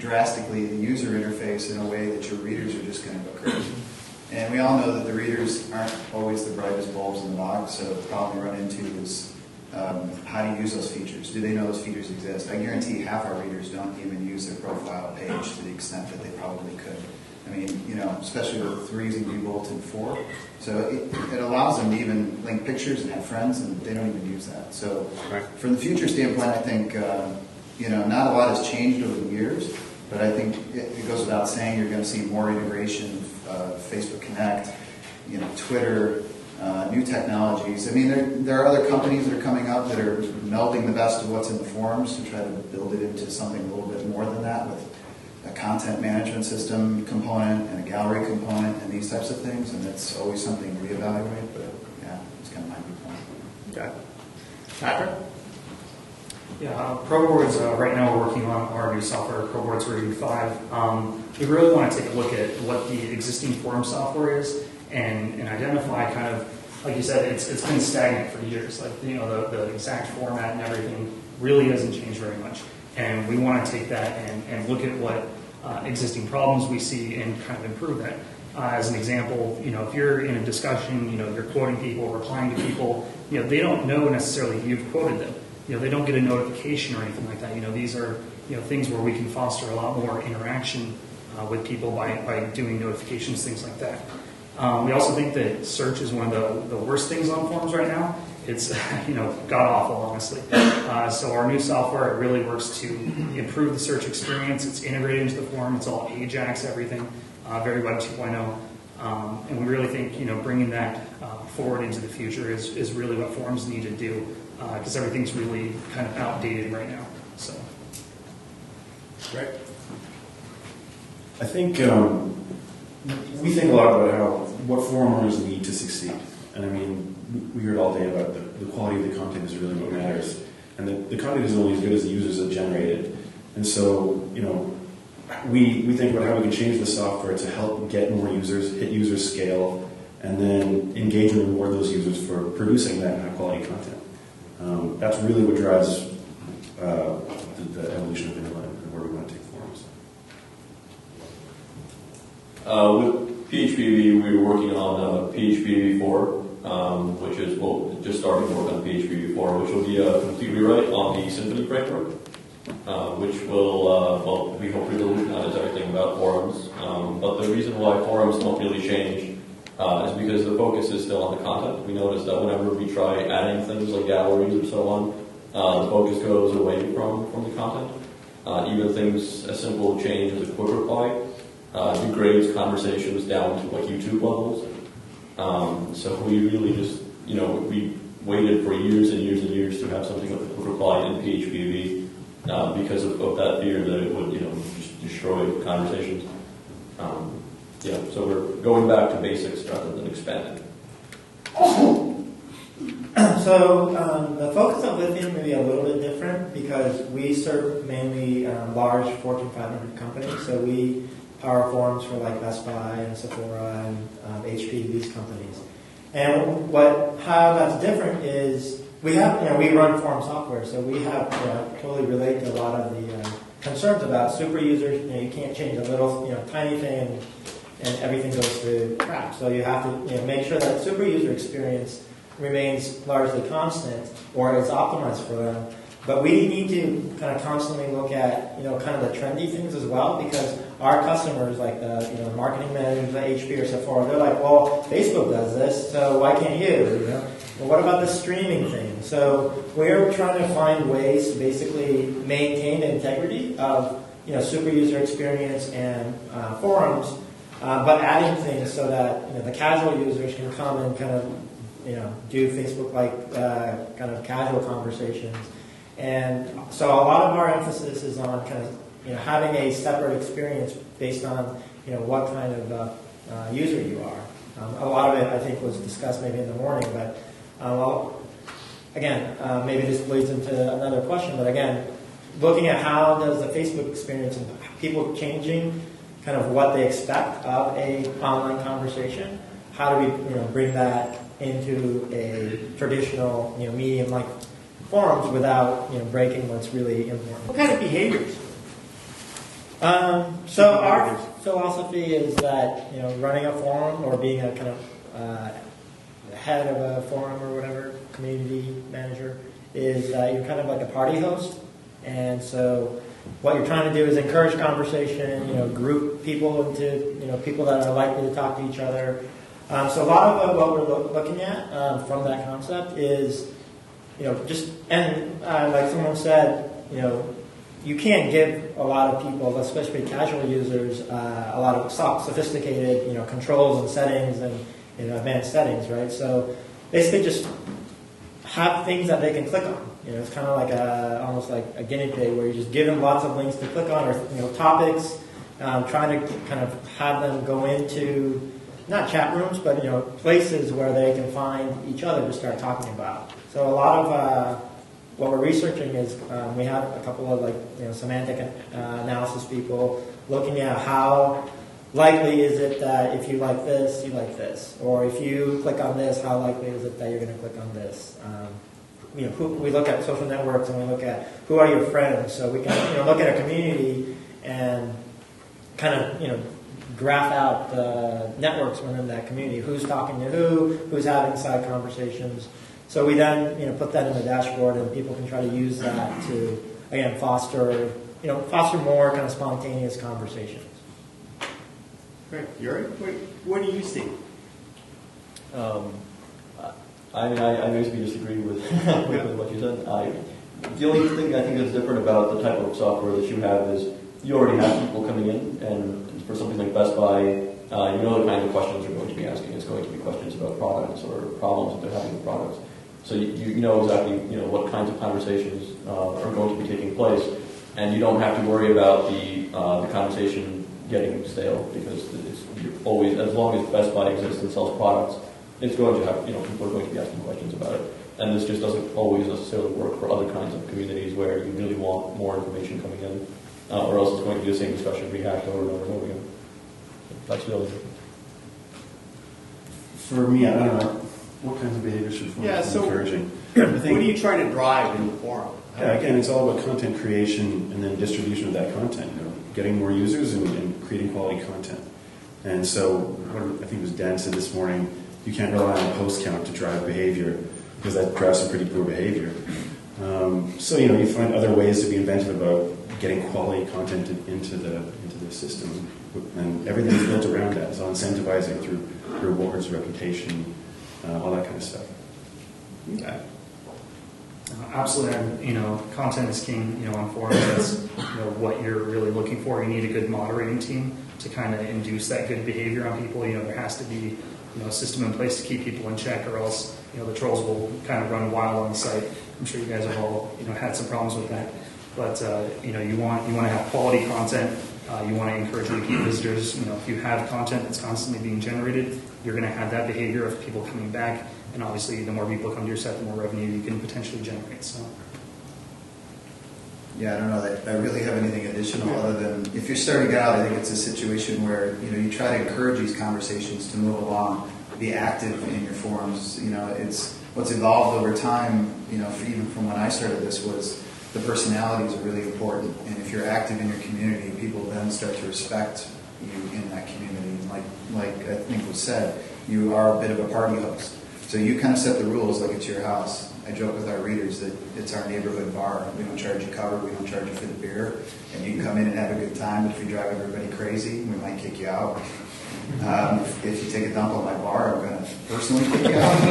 drastically the user interface in a way that your readers are just going to go crazy. And we all know that the readers aren't always the brightest bulbs in the box, so the problem we run into is how do you use those features? Do they know those features exist? I guarantee half our readers don't even use their profile page to the extent that they probably could. I mean, you know, especially with we're using VBulletin 4. So it allows them to even link pictures and have friends, and they don't even use that. So from the future standpoint, I think, you know, not a lot has changed over the years, but I think it goes without saying you're going to see more integration of Facebook Connect, you know, Twitter, new technologies. I mean, there are other companies that are coming up that are melding the best of what's in the forums to try to build it into something a little bit more than that with a content management system component and a gallery component and these types of things, and it's always something to reevaluate, but yeah, it's kind of my viewpoint. Okay. Patrick? Yeah, ProBoards, right now we're working on our new software, ProBoards version 5. We really want to take a look at what the existing forum software is and identify kind of, like you said, it's been stagnant for years. Like, you know, the exact format and everything really hasn't changed very much. And we want to take that and look at what existing problems we see and kind of improve that. As an example, you know, if you're in a discussion, you know, you're quoting people, replying to people, you know, they don't know necessarily you've quoted them. You know, they don't get a notification or anything like that. You know, these are, you know, things where we can foster a lot more interaction with people by doing notifications, things like that. We also think that search is one of the worst things on forums right now. It's, you know, god-awful, honestly. So our new software, it really works to improve the search experience. It's integrated into the forum. It's all Ajax, everything, very Web 2.0. And we really think, you know, bringing that forward into the future is really what forums need to do, because everything's really kind of outdated right now. So, Right. I think we think a lot about what forum owners need to succeed. And I mean, we heard all day about the quality of the content is really what matters. And the content is only as good as the users that generate it. And so, you know, we think about how we can change the software to help get more users, hit user scale, and then engage and reward those users for producing that high quality content. That's really what drives the evolution of internet and where we want to take forums. With PHPBB, we were working on PHPBB 4, which is, well, just starting to work on PHPBB 4, which will be a complete rewrite on the Symfony framework, which will, well, we hope revolutionize everything about forums. But the reason why forums don't really change is because the focus is still on the content. We notice that whenever we try adding things like galleries or so on, the focus goes away from the content. Even things as simple change as a quick reply degrades conversations down to like YouTube levels. So we really just, you know, we waited for years and years and years to have something with a quick reply in PHPBB because of that fear that it would, you know, just destroy conversations. Yeah, so we're going back to basics rather than expanding. So the focus of Lithium may be a little bit different because we serve mainly large Fortune 500 companies. So we power forums for like Best Buy and Sephora and HP, these companies. And how that's different is we have, you know, we run forum software, so we have totally relate to a lot of the concerns about super users. You know, you can't change a little, you know, tiny thing and everything goes to crap. So you have to, you know, make sure that super user experience remains largely constant or is optimized for them. But we need to kind of constantly look at, you know, kind of the trendy things as well, because our customers, like the, you know, marketing managers at HP or Sephora, they're like, well, Facebook does this, so why can't you? You know? Well, what about the streaming thing? So we're trying to find ways to basically maintain the integrity of, you know, super user experience and forums, but adding things so that, you know, the casual users can come and kind of, you know, do Facebook-like kind of casual conversations. And so a lot of our emphasis is on kind of, you know, having a separate experience based on, you know, what kind of user you are. A lot of it, I think, was discussed maybe in the morning, but well, again, maybe this leads into another question. But again, looking at how does the Facebook experience and people changing kind of what they expect of a online conversation, how do we, you know, bring that into a traditional, you know, medium like forums without, you know, breaking what's really important? What kind of behaviors So our philosophy is that, you know, running a forum or being a kind of head of a forum or whatever, community manager, is you're kind of like a party host. And so what you're trying to do is encourage conversation, you know, group people into, you know, people that are likely to talk to each other. So a lot of what we're looking at from that concept is, you know, just, and like someone said, you know, you can't give a lot of people, especially casual users, a lot of sophisticated, you know, controls and settings and, you know, advanced settings, right? So basically just have things that they can click on. You know, it's kind of like almost like a guinea pig where you just give them lots of links to click on, or, you know, topics, trying to kind of have them go into, not chat rooms, but, you know, places where they can find each other to start talking about. So a lot of what we're researching is we have a couple of, like, you know, semantic analysis people looking at how likely is it that if you like this, you like this, or if you click on this, how likely is it that you're going to click on this? You know, we look at social networks and we look at who are your friends, so we can, you know, look at a community and kind of, you know, graph out the networks within that community, who's talking to who's having side conversations. So we then, you know, put that in the dashboard, and people can try to use that to, again, foster more kind of spontaneous conversations. Great. Yuri, what do you see? I mean, I basically disagree with, with what you said. The only thing I think that's different about the type of software that you have is you already have people coming in, and for something like Best Buy, you know the kinds of questions you're going to be asking. It's going to be questions about products or problems that they're having with products. So you know exactly, you know, what kinds of conversations are going to be taking place, and you don't have to worry about the conversation getting stale, because you're always, as long as Best Buy exists and sells products, it's going to have, you know, people are going to be asking questions about it. And this just doesn't always necessarily work for other kinds of communities where you really want more information coming in, or else it's going to be the same discussion rehashed over and over and over again. That's the other thing. For me, I don't know, what kinds of behaviors should forums be encouraging? What do you try to drive in the forum? Yeah, again, it's all about content creation and then distribution of that content. You know, getting more users and creating quality content. And so, what I think it was Dan said this morning, you can't rely on a post count to drive behavior, because that drives some pretty poor behavior. So, you know, you find other ways to be inventive about getting quality content into the system, and everything's built around that. So incentivizing through rewards, reputation, all that kind of stuff. Okay. Absolutely, and, you know, content is king. You know, on forums, that's, you know, what you're really looking for. You need a good moderating team to kind of induce that good behavior on people. You know, there has to be, you know, a system in place to keep people in check, or else, you know, the trolls will kind of run wild on the site. I'm sure you guys have all, you know, had some problems with that. But you know, you want to have quality content. You want to encourage repeat visitors. You know, if you have content that's constantly being generated, you're going to have that behavior of people coming back. And obviously, the more people come to your site, the more revenue you can potentially generate. So. Yeah, I don't know that I really have anything additional other than if you're starting out, I think it's a situation where, you know, you try to encourage these conversations to move along, be active in your forums. You know, it's what's evolved over time. You know, even from when I started this, was the personalities are really important. And if you're active in your community, people then start to respect you in that community. And like I think was said, you are a bit of a party host. So you kind of set the rules like it's your house. I joke with our readers that it's our neighborhood bar. We don't charge you cover, we don't charge you for the beer, and you can come in and have a good time, but if you drive everybody crazy, we might kick you out. If you take a dump on my bar, I'm going to personally kick you out.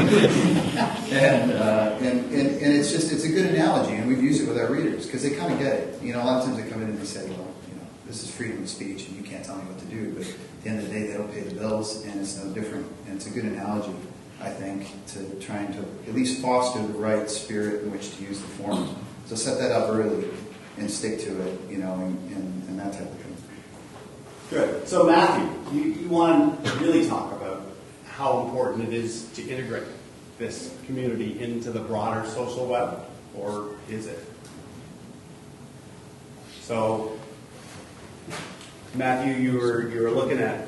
and it's just, it's a good analogy, and we've used it with our readers, because they kind of get it. You know, a lot of times they come in and they say, well, you know, this is freedom of speech, and you can't tell me what to do, but at the end of the day, they don't pay the bills, and it's no different, and it's a good analogy, I think, to trying to at least foster the right spirit in which to use the forums. So set that up early and stick to it, you know, and that type of thing. Good. So Matthew, you want to really talk about how important it is to integrate this community into the broader social web, or is it? So, Matthew, you were looking at,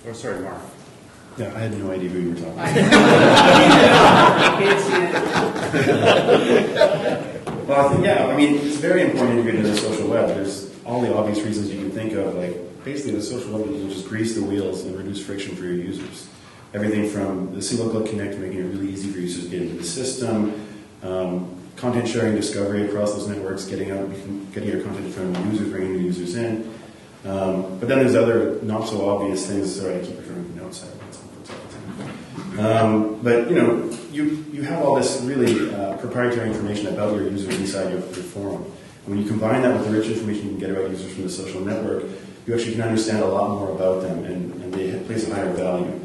or sorry, Mark. Yeah, I had no idea who you were talking about. I can't see it. Well, I think, yeah, I mean, it's very important to integrate into the social web. There's all the obvious reasons you can think of, like basically the social web will just grease the wheels and reduce friction for your users. Everything from the single click connect, making it really easy for users to get into the system, content sharing, discovery across those networks, getting your content in front of new users, bringing new users in. But then there's other not so obvious things. Sorry, I keep referring to notes. But you have all this really proprietary information about your users inside your forum. And when you combine that with the rich information you can get about users from the social network, you actually can understand a lot more about them, and they place a higher value.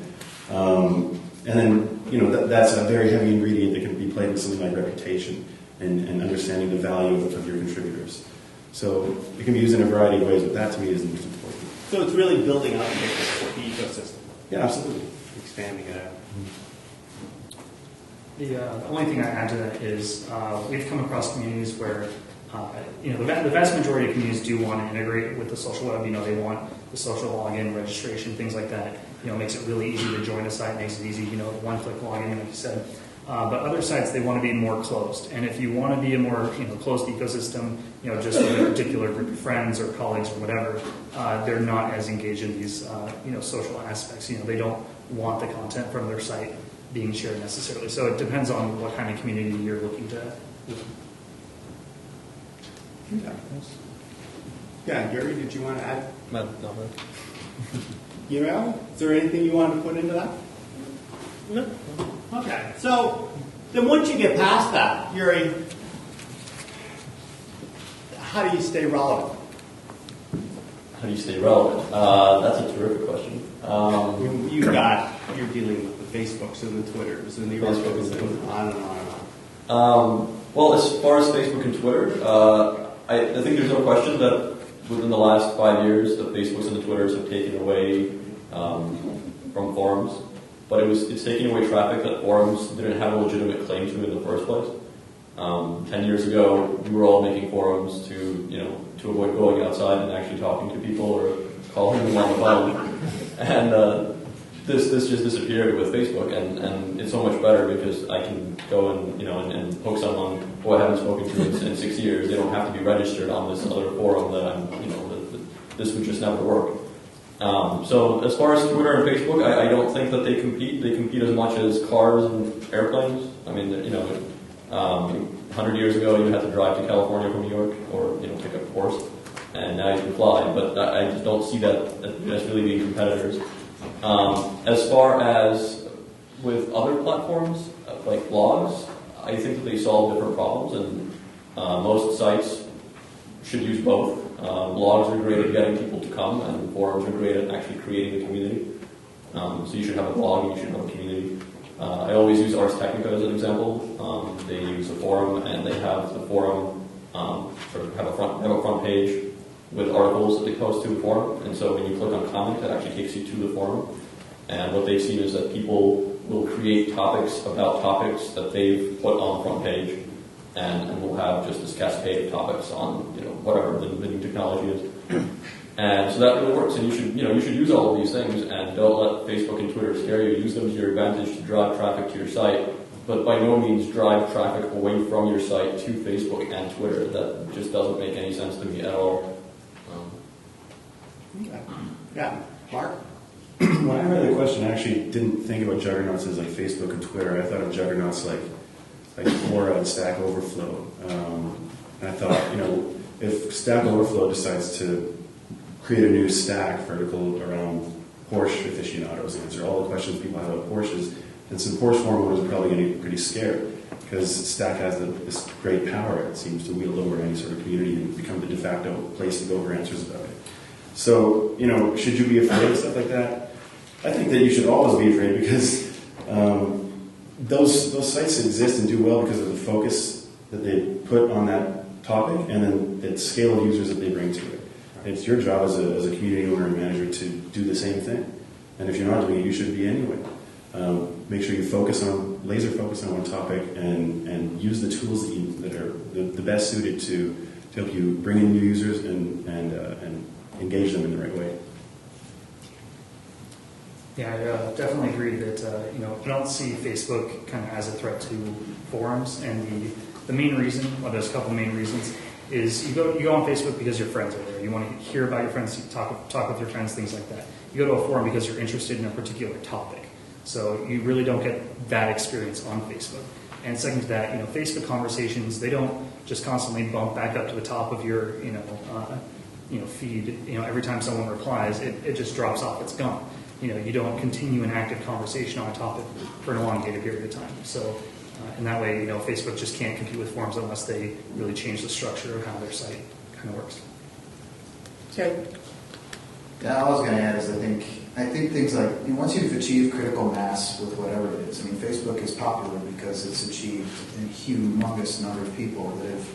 And then that's a very heavy ingredient that can be played with something like reputation and understanding the value of your contributors. So it can be used in a variety of ways, but that to me is the most important. So it's really building out the ecosystem. Yeah, absolutely. Expanding it out. The only thing I add to that is we've come across communities where the vast majority of communities do want to integrate with the social web. They want the social login, registration, things like that. Makes it really easy to join a site, makes it easy, one-click login, like you said. But other sites, they want to be more closed. And if you want to be a more closed ecosystem, just with a particular group of friends or colleagues or whatever, they're not as engaged in these social aspects. They don't want the content from their site being shared necessarily. So it depends on what kind of community you're looking to. Yeah, Yuri, did you want to add? No. Is there anything you wanted to put into that? No. Okay, so then once you get past that, Yuri, how do you stay relevant? How do you stay relevant? That's a terrific question. You're dealing with the Facebooks and the Twitters and the Ruskos and on and on and on. Well, as far as Facebook and Twitter, I think there's no question that within the last 5 years, the Facebooks and the Twitters have taken away from forums. But it's taking away traffic that forums didn't have a legitimate claim to in the first place. 10 years ago, we were all making forums to avoid going outside and actually talking to people or calling them on the phone. And this just disappeared with Facebook, and it's so much better because I can go and poke someone who I haven't spoken to in 6 years. They don't have to be registered on this other forum that this would just never work. So as far as Twitter and Facebook, I don't think that they compete. They compete as much as cars and airplanes. I mean, 100 years ago you had to drive to California from New York or pick up a course, and now you can fly. But I just don't see that as really being competitors. As far as with other platforms like blogs, I think that they solve different problems, and most sites should use both. Blogs are great at getting people to come, and forums are great at actually creating a community. So you should have a blog, and you should have a community. I always use Ars Technica as an example. They use a forum, and they have the forum have a front page with articles that they post to the forum. And so when you click on comment, it actually takes you to the forum. And what they've seen is that people will create topics about topics that they've put on the front page. And we'll have just this cascade of topics on whatever the new technology is, and so that really works. And you should use all of these things, and don't let Facebook and Twitter scare you. Use them to your advantage to drive traffic to your site, but by no means drive traffic away from your site to Facebook and Twitter. That just doesn't make any sense to me at all. Okay. Yeah, Mark. When I heard the question, I actually didn't think about juggernauts as like Facebook and Twitter. I thought of juggernauts like Quora and Stack Overflow. And I thought, if Stack Overflow decides to create a new stack vertical around Porsche aficionados, answer all the questions people have about Porsches, then some Porsche forum owners are probably going to be pretty scared because Stack has this great power, it seems, to wield over any sort of community and become the de facto place to go for answers about it. So, should you be afraid of stuff like that? I think that you should always be afraid because those sites exist and do well because of the focus that they put on that topic and then the scale of users that they bring to it. It's your job as a community owner and manager to do the same thing. And if you're not doing it, you should be anyway. Make sure you laser focus on one topic and use the tools that are the best suited to help you bring in new users and engage them in the right way. Yeah, I definitely agree that I don't see Facebook kind of as a threat to forums, and the main reason, well, there's a couple of main reasons, is you go on Facebook because your friends are there. You want to hear about your friends, you talk with your friends, things like that. You go to a forum because you're interested in a particular topic. So you really don't get that experience on Facebook. And second to that, Facebook conversations, they don't just constantly bump back up to the top of your feed. Every time someone replies, it just drops off. It's gone. You don't continue an active conversation on a topic for an elongated period of time. So in that way, Facebook just can't compete with forums unless they really change the structure of how their site kind of works. Okay. Yeah, all I was going to add is I think things like, once you've achieved critical mass with whatever it is, Facebook is popular because it's achieved a humongous number of people that have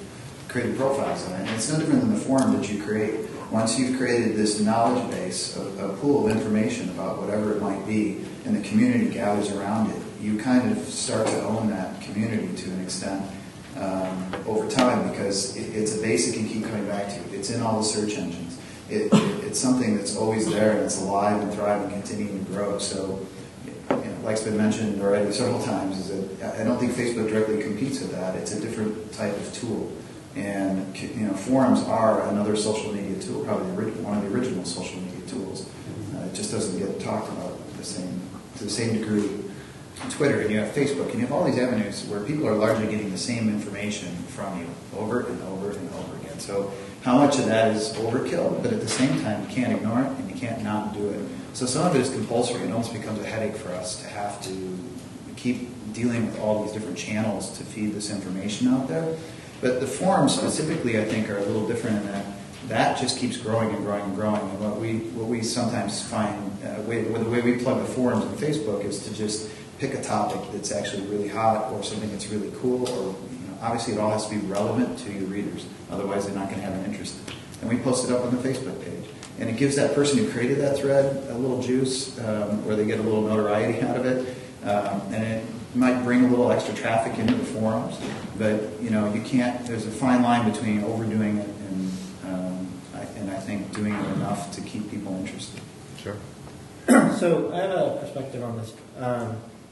created profiles on it. And it's no different than the forum that you create. Once you've created this knowledge base, a pool of information about whatever it might be, and the community gathers around it, you kind of start to own that community to an extent over time, because it's a base that can keep coming back to. It's in all the search engines. It's something that's always there, and it's alive and thriving and continuing to grow. So, like's been mentioned already several times, is that I don't think Facebook directly competes with that. It's a different type of tool. And forums are another social media tool, probably one of the original social media tools. It just doesn't get talked about to the same degree. Twitter, and you have Facebook, and you have all these avenues where people are largely getting the same information from you over and over and over again. So how much of that is overkill, but at the same time, you can't ignore it and you can't not do it. So some of it is compulsory. It almost becomes a headache for us to have to keep dealing with all these different channels to feed this information out there. But the forums specifically, I think, are a little different in that just keeps growing and growing and growing. And what we sometimes find, the way we plug the forums in Facebook is to just pick a topic that's actually really hot or something that's really cool, or obviously it all has to be relevant to your readers. Otherwise, they're not going to have an interest. And we post it up on the Facebook page. And it gives that person who created that thread a little juice, where they get a little notoriety out of it. And it might bring a little extra traffic into the forums. But, you can't, there's a fine line between overdoing it and I think doing it enough to keep people interested. Sure. So I have a perspective on this.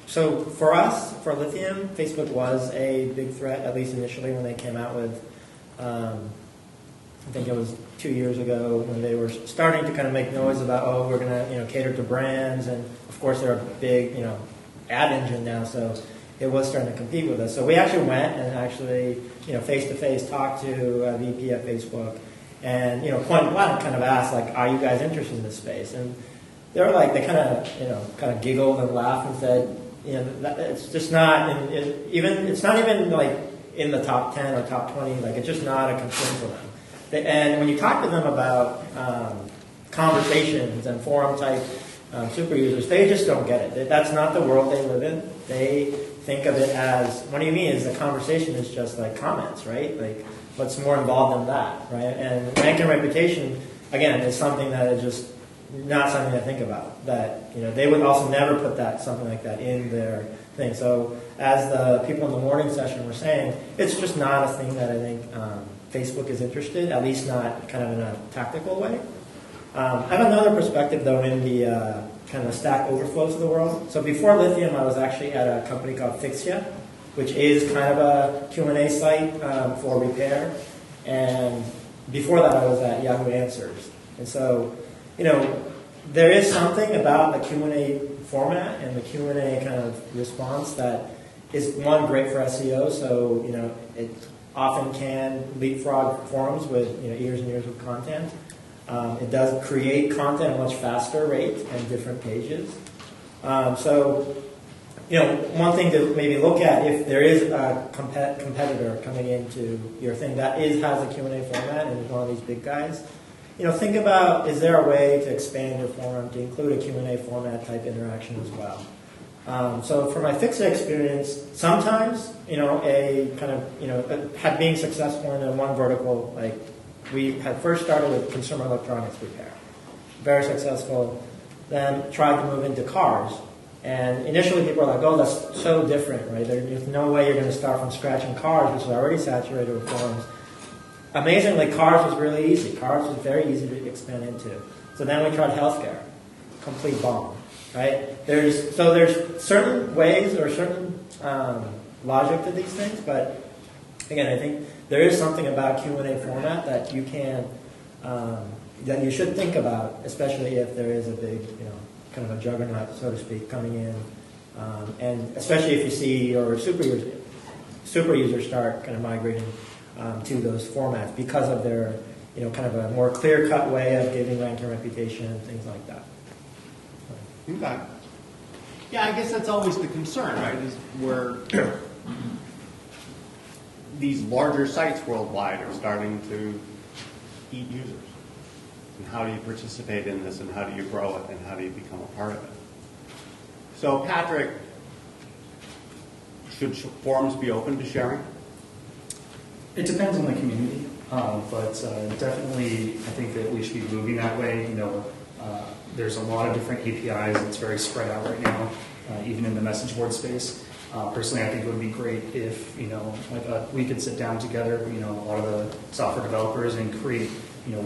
So for us, for Lithium, Facebook was a big threat, at least initially when they came out with, I think it was 2 years ago, when they were starting to kind of make noise about, we're going to cater to brands, and of course they're a big ad engine now, so it was starting to compete with us. So we actually went and face-to-face talked to a VP at Facebook, and point blank kind of asked, like, are you guys interested in this space? And they were like, they kind of giggled and laughed and said, it's just not it's not even like in the top 10 or top 20. Like, it's just not a concern for them. And when you talk to them about conversations and forum type super users, they just don't get it. That's not the world they live in. They think of it as, what do you mean? Is the conversation is just like comments, right? Like, what's more involved than that, right? And rank and reputation, again, is something that is just not something to think about. That they would also never put something like that in their thing. So as the people in the morning session were saying, it's just not a thing that I think Facebook is interested, at least not kind of in a tactical way. I have another perspective though in the kind of Stack Overflows of the world. So before Lithium, I was actually at a company called Fixya, which is kind of a Q&A site for repair. And before that, I was at Yahoo Answers. And so, there is something about the Q&A format and the Q&A kind of response that is, one, great for SEO. So, it often can leapfrog forums with, years and years of content. It does create content at a much faster rate and different pages. So, one thing to maybe look at, if there is a competitor coming into your thing that has a Q&A format and is one of these big guys, think about, is there a way to expand your forum to include a Q&A format type interaction as well? So for my Fixit experience, sometimes, a kind of, being successful in one vertical, like we had first started with consumer electronics repair. Very successful. Then tried to move into cars. And initially people were like, oh, that's so different, right? There's no way you're going to start from scratch in cars, which is already saturated with forums. Amazingly, cars was really easy. Cars was very easy to expand into. So then we tried healthcare. Complete bomb, right? There's certain ways or certain logic to these things, but again, I think there is something about Q&A format that you can, that you should think about, especially if there is a big, kind of a juggernaut, so to speak, coming in. And especially if you see your super users start kind of migrating to those formats because of their, kind of a more clear-cut way of giving rank and reputation and things like that. Okay. Yeah, I guess that's always the concern, right? Is where these larger sites worldwide are starting to eat users. And how do you participate in this, and how do you grow it, and how do you become a part of it? So, Patrick, should forums be open to sharing? It depends on the community, but definitely I think that we should be moving that way. There's a lot of different APIs. It's very spread out right now, even in the message board space. Personally, I think it would be great if, we could sit down together, a lot of the software developers and create,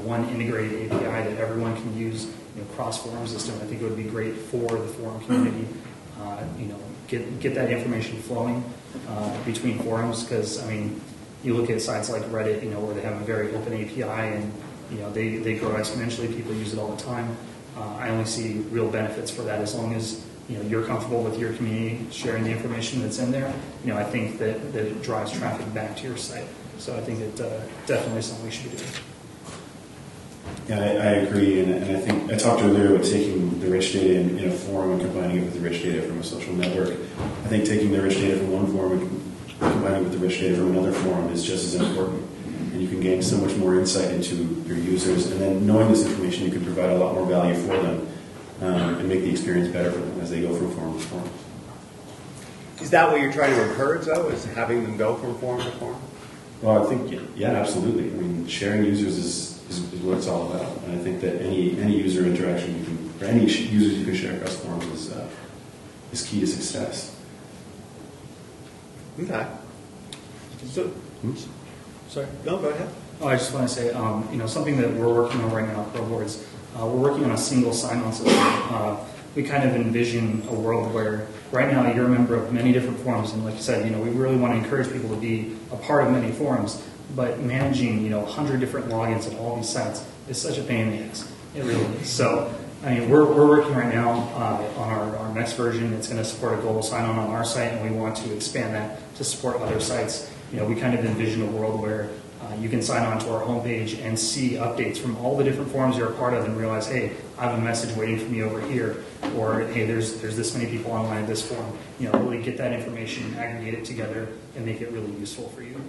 one integrated API that everyone can use, cross-forum system. I think it would be great for the forum community, get that information flowing between forums, because, you look at sites like Reddit, where they have a very open API and, they grow exponentially. People use it all the time. I only see real benefits for that as long as, you're comfortable with your community sharing the information that's in there. I think that it drives traffic back to your site. So I think it definitely is something we should be doing. Yeah, I agree, and I think I talked earlier about taking the rich data in a forum and combining it with the rich data from a social network. I think taking the rich data from one forum and combining it with the rich data from another forum is just as important. And you can gain so much more insight into your users, and then knowing this information, you can provide a lot more value for them and make the experience better for them as they go from forum to forum. Is that what you're trying to encourage, though, is having them go from forum to forum? Well, I think, yeah, absolutely. Sharing users is what it's all about. And I think that any user interaction you can, or any users you can share across forums is key to success. Okay. So, sorry. No, go ahead. Oh, I just want to say, something that we're working on right now at ProBoards, we're working on a single sign-on system. We kind of envision a world where right now you're a member of many different forums, and like you said, we really want to encourage people to be a part of many forums, but managing, 100 different logins at all these sites is such a pain in the ass. It really is. So, we're working right now on our next version. It's going to support a global sign-on on our site, and we want to expand that to support other sites. We kind of envision a world where you can sign on to our homepage and see updates from all the different forums you're a part of and realize, hey, I have a message waiting for me over here, or hey, there's this many people online at this forum. Really get that information, aggregate it together, and make it really useful for you.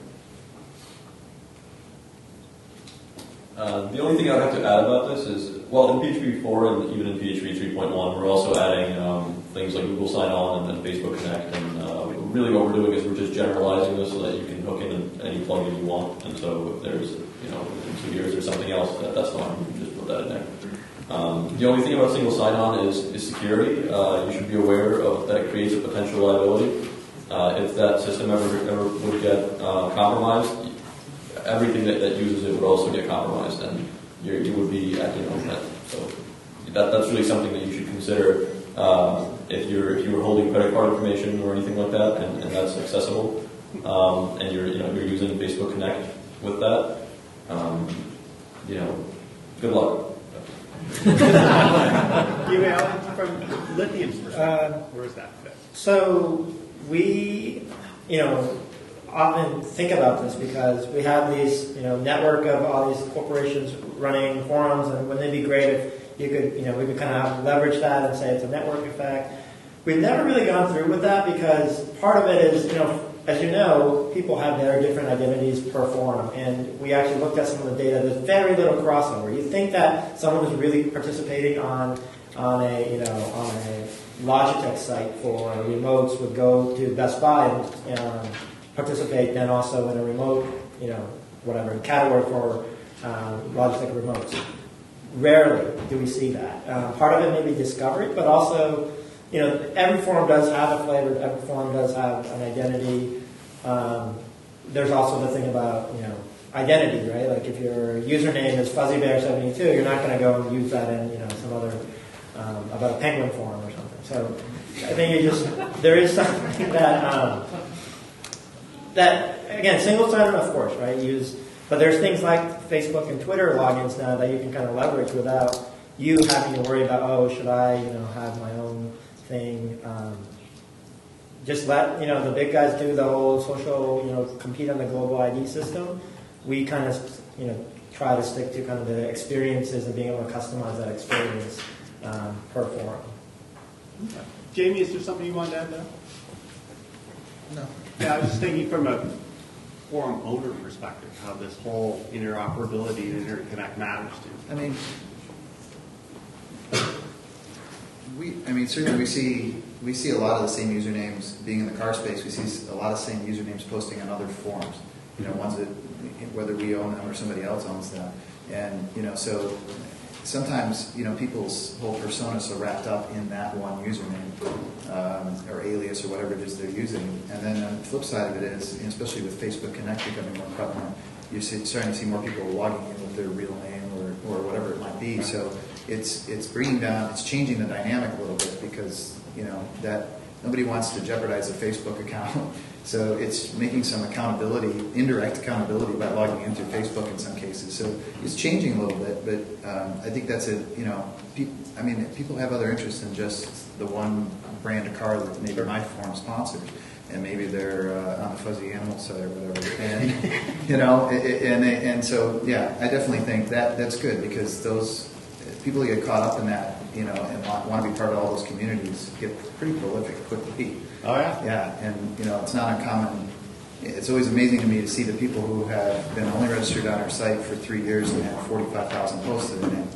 The only thing I'd have to add about this is, well, in PHP 4 and even in PHP 3.1, we're also adding things like Google Sign On and Facebook Connect, and really what we're doing is we're just generalizing this so that you can hook in any plugin you want, and so if there's, in 2 years or something else, that's fine, you can just put that in there. The only thing about single sign-on is security. You should be aware of that it creates a potential liability. If that system ever would get compromised, everything that uses it would also get compromised, and you would be acting on that. So that's really something that you should consider if you're holding credit card information or anything like that, and that's accessible, and you're using Facebook Connect with that. Good luck. Yumio, from Lithium's perspective, where does that fit? So we, often think about this because we have these, network of all these corporations running forums, and wouldn't it be great if you could, we could kind of leverage that and say it's a network effect. We've never really gone through with that because part of it is, as you know, people have their different identities per forum, and we actually looked at some of the data. There's very little crossover. You think that someone who's really participating on a Logitech site for remotes would go to Best Buy and participate then also in a remote, category for Logitech remotes. Rarely do we see that. Part of it may be discovery, but also, every forum does have a flavor. Every forum does have an identity. There's also the thing about, identity, right? Like if your username is FuzzyBear72, you're not going to go and use that in, some other, about a penguin forum or something. So I think there is something that that, again, single sign-on, of course, right? But there's things like Facebook and Twitter logins now that you can kind of leverage without you having to worry about, oh, should I, have my own thing. Just let, the big guys do the whole social, compete on the global ID system. We kind of, try to stick to kind of the experiences and being able to customize that experience per forum. Okay. Jamie, is there something you wanted to add there? No. Yeah, I was just thinking from a forum owner perspective, how this whole interoperability and interconnect matters to. I mean, certainly we see a lot of the same usernames being in the car space. We see a lot of the same usernames posting on other forums. Ones that whether we own them or somebody else owns them, and so sometimes people's whole persona is so wrapped up in that one username or alias or whatever it is they're using. And then the flip side of it is, especially with Facebook Connect becoming more prevalent, you're starting to see more people logging in with their real name or whatever it might be. So it's bringing down, it's changing the dynamic a little bit because that nobody wants to jeopardize a Facebook account. So it's making some accountability, indirect accountability by logging in through Facebook in some cases. So it's changing a little bit, but I think that's people have other interests than just the one brand of car that maybe my forum sponsors. And maybe they're on the fuzzy animal side or whatever. And, and so, yeah, I definitely think that's good because those people who get caught up in that, and want to be part of all those communities get pretty prolific quickly. Oh, yeah? Yeah, and, it's not uncommon. It's always amazing to me to see the people who have been only registered on our site for 3 years and have 45,000 posts to their name.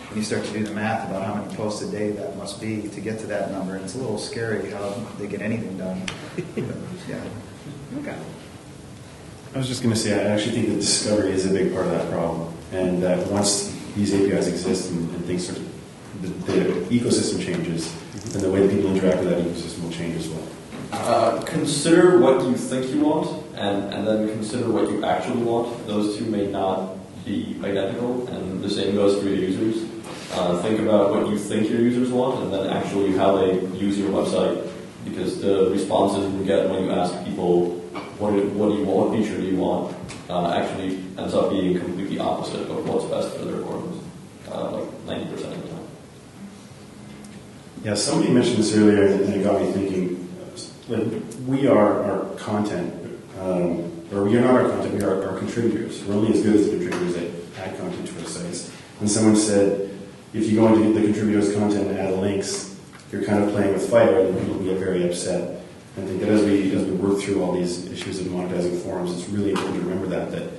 And you start to do the math about how many posts a day that must be to get to that number, and it's a little scary how they get anything done. But, yeah. Okay. I was just going to say, I actually think that discovery is a big part of that problem, and that once these APIs exist and things sort of, the ecosystem changes, then the way that people interact with that ecosystem will change as well. Consider what you think you want, and then consider what you actually want. Those two may not be identical, and the same goes for your users. Think about what you think your users want, and then actually how they use your website, because the responses you get when you ask people, what do you want, what feature do you want, actually ends up being completely opposite of what's best for their requirements, like 90% of the time. Yeah, somebody mentioned this earlier, and it got me thinking. We are our content, or we are not our content, we are our contributors. We're only as good as the contributors that add content to our sites. And someone said, if you go into the contributors' content and add links, you're kind of playing with fire, and people get very upset. And I think that as we work through all these issues of monetizing forums, it's really important to remember that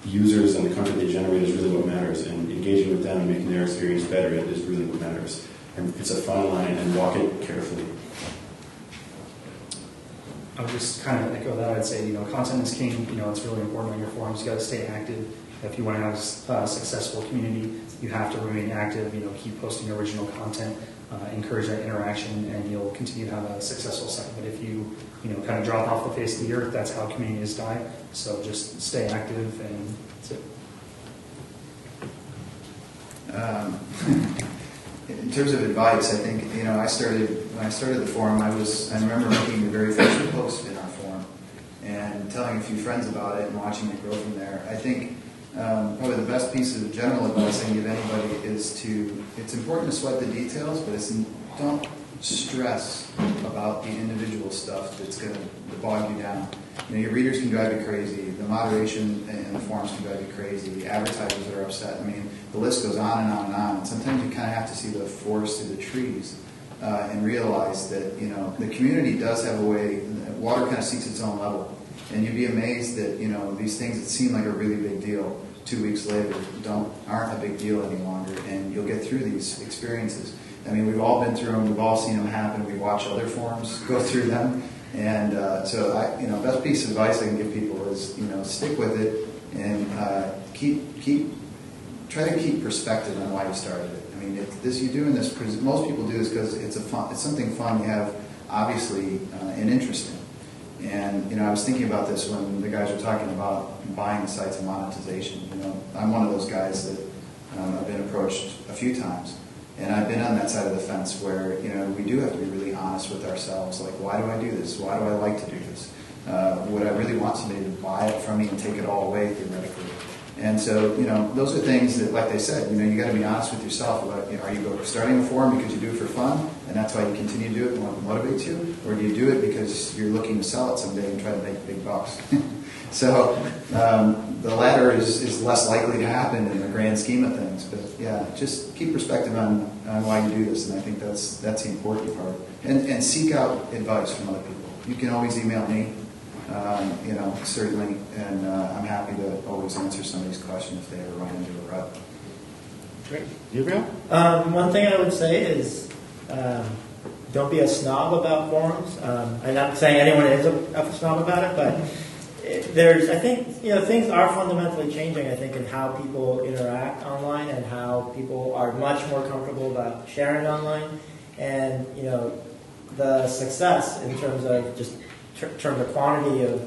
users and the content they generate is really what matters, and engaging with them and making their experience better is really what matters. And it's a fine line, and walk it carefully. I would just kind of echo that. I'd say, content is king. It's really important on your forums. You got to stay active. If you want to have a successful community, you have to remain active. Keep posting original content, encourage that interaction, and you'll continue to have a successful site. But if you, kind of drop off the face of the earth, that's how communities die. So just stay active, and that's it. In terms of advice, I think, when I started the forum, I remember making the very first post in our forum and telling a few friends about it and watching it grow from there. I think probably the best piece of general advice I can give anybody is it's important to sweat the details, but don't stress about the individual stuff that's going to bog you down. Your readers can drive you crazy. The moderation and the forums can drive you crazy. The advertisers are upset. I mean, the list goes on and on and on. And sometimes you kind of have to see the forest through the trees and realize that, the community does have a way. Water kind of seeks its own level. And you'd be amazed that, these things that seem like a really big deal 2 weeks later aren't a big deal any longer. And you'll get through these experiences. I mean, we've all been through them. We've all seen them happen. We watch other forums go through them. And so, best piece of advice I can give people is, stick with it and try to keep perspective on why you started it. I mean, you're doing this because most people do this because it's something fun you have, obviously, and interesting. And I was thinking about this when the guys were talking about buying sites and monetization. I'm one of those guys that I've been approached a few times. And I've been on that side of the fence where, we do have to be really honest with ourselves. Like, why do I do this? Why do I like to do this? Would I really want somebody to buy it from me and take it all away theoretically? And so, you know, those are things that, like they said, you know, you got to be honest with yourself about, you know, are you starting a forum because you do it for fun, and that's why you continue to do it and what motivates you, or do you do it because you're looking to sell it someday and try to make big bucks? So the latter is less likely to happen in the grand scheme of things. But yeah, just keep perspective on why you do this, and I think that's the important part. And seek out advice from other people. You can always email me. You know, certainly, and I'm happy to always answer somebody's question if they ever run into a rut. Great. Yumio? One thing I would say is don't be a snob about forums. I'm not saying anyone is a snob about it, but I think, you know, things are fundamentally changing, I think, in how people interact online and how people are much more comfortable about sharing online. And, you know, the success in terms of just terms of quantity of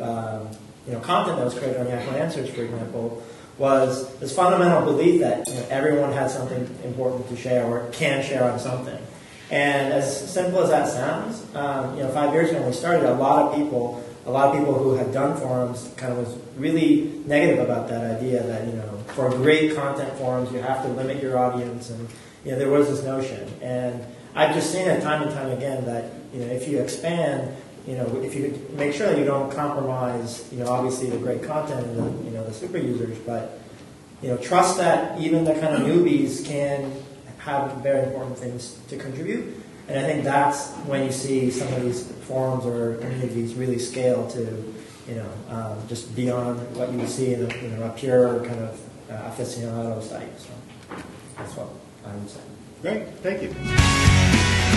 you know, content that was created on Yahoo Answers, for example, was this fundamental belief that, you know, everyone has something important to share or can share on something. And as simple as that sounds, you know, 5 years ago when we started, a lot of people who had done forums kind of was really negative about that idea that, you know, for great content forums you have to limit your audience, and, you know, there was this notion. And I've just seen it time and time again that, you know, if you expand, you know, if you make sure that you don't compromise, you know, obviously the great content and the, you know, the super users, but, you know, trust that even the kind of newbies can have very important things to contribute. And I think that's when you see some of these forums or communities really scale to, you know, just beyond what you would see in a, you know, a pure kind of aficionado site. So that's what I would say. Great. Thank you.